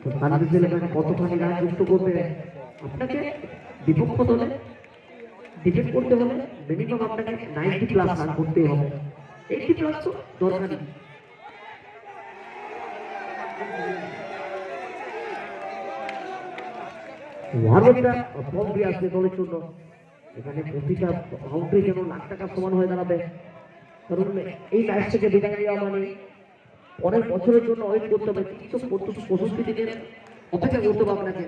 কতখানি রান যুক্ত করবে আপনাকে বিপক্ষ দলে ডিফেন্ড করতে হলে মিনিমাম আপনাকে 90+ রান করতেই হবে। 80+ তো দরকারই। ভারতটা বাউন্ডারি আসবে দলের জন্য। এখানে প্রতিটা বাউন্ডারি যেন লাখ টাকা সমান হয়ে দাঁড়াবে, কারণ এই ম্যাচ থেকে বিদায় নেওয়া মানে পরের বছরের জন্য ওয়েট করতে হবে। 365 দিনের অপেক্ষা করতে হবে আপনাকে।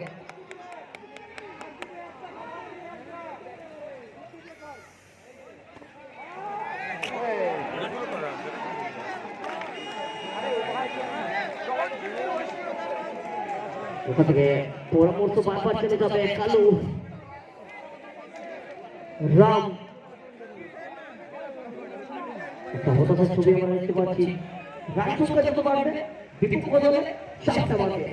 ওখান থেকে পরামর্শ বারবার চলে যাবে কালু রাম। একটা হতাশার ছবি আমরা দেখতে পাচ্ছি। রান সংখ্যা যত বাড়বে বিপক্ষ দলে 7টা বাড়বে।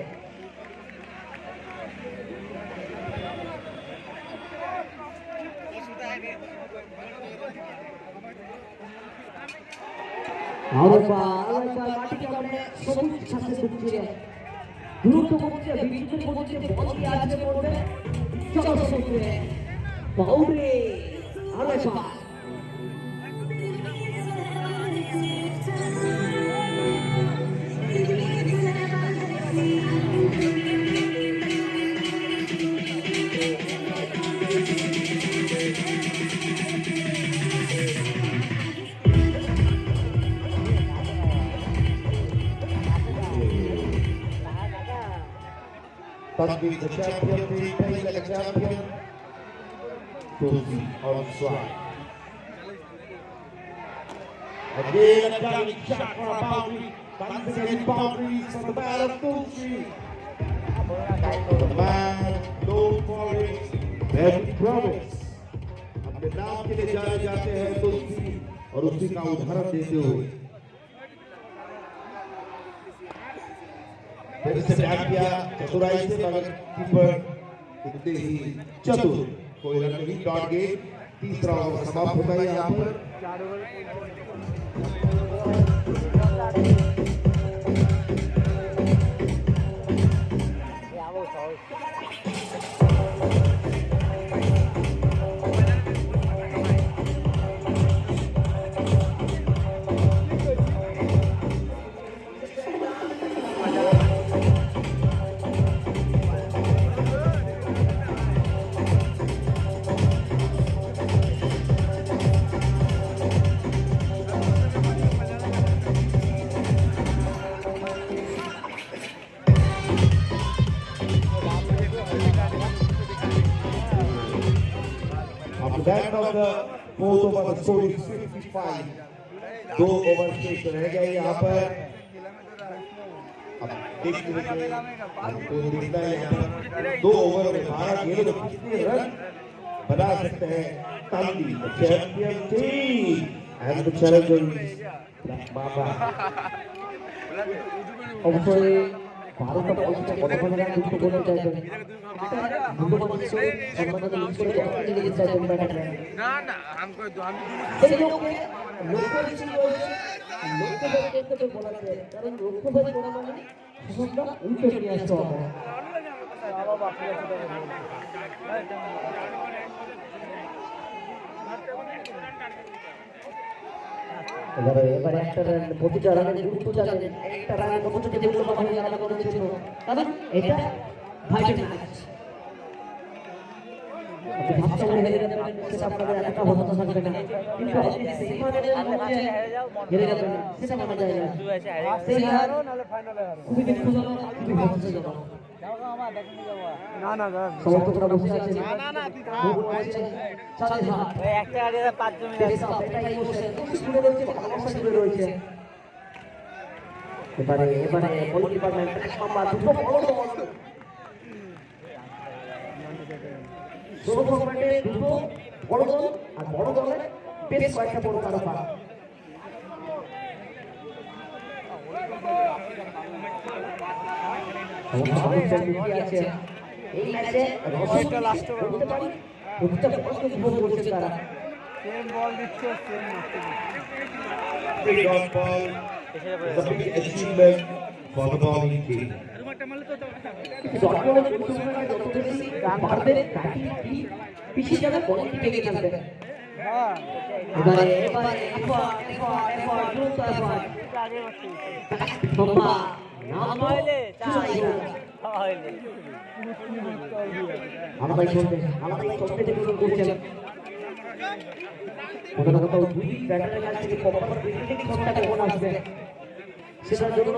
মাটিকে আমরা সবুজ ছাঁচে ঢুকছে, দ্রুত করছে, বিদ্যুৎ করছে, বল দিয়ে আজকে করবে চলাচল করে বাউন্ডারি। আরে বাহ, Must be the champion, being played like a champion. Tulsi on strike. Again, a diving shot for a boundary. Once again, boundaries for the man of Tulsi. The man known for his heavy promise. अपने नाम के लिए जाने जाते हैं तुलसी और उसी का उदाहरण देते हुए फिर से बैट किया चतुराई से, मगर कीपर इतने ही चतुर, कोई रन नहीं डॉट गए। तीसरा ओवर समाप्त होता है यहाँ पर। After that of the fourth over, the score is 55. 2 over शेष रह गए यहाँ पर। अब देखते हुए हमको दिखता है यहाँ पर 2 ओवर में 12 गेंदों में कितने रन बना सकते हैं Tandi, the champion team and the challenger बाबा। অবশ্যই ভারতটা পয়সা কতখানি রান যুক্ত করতে চাইবেন, সেই লোককে কারণ লক্ষ্যভেদ করা মানে উল্টে নিয়ে আসতে হবে। এবারে একটা রান, প্রতিটা রানের গুরুত্ব জানেন, একটা রানের কতটা মূল্যবান হয়ে গেল আমাদের জন্য, কারণ এটা ভাইটাল ম্যাচ। আপনি ভাবতে পারেন হেরে যাবেন, সেটা আপনাদের এতটা হতাশা থাকবে না, কিন্তু আপনি সেই মানের মধ্যে হেরে যাবেন সেটা মানা যায় না। সেই হার খুবই দুঃখজনক, খুবই হতাশাজনক। সমর্থকরা বসে আছেন, এবারে বল ডিপার্টমেন্ট দুটো বড় দল আর বড় দলে বেশ কয়েকটা বড় তারকা। এই ম্যাচে তারা ball দিচ্ছে, big ball is a big achievement for the bowling team. জটবলের পরিশ্রমটা যত বেশি বাড়বে ব্যাটিং পিছিয়ে যাবে, বলিং এগিয়ে থাকবে। এবারে দ্রুত এফার্ট লম্বা নাম আলাদাই চলতে যে শুরু করছেন কোথাও না কোথাও দুই ব্যাটারের কাছ থেকে কখন আসবে সেটার জন্য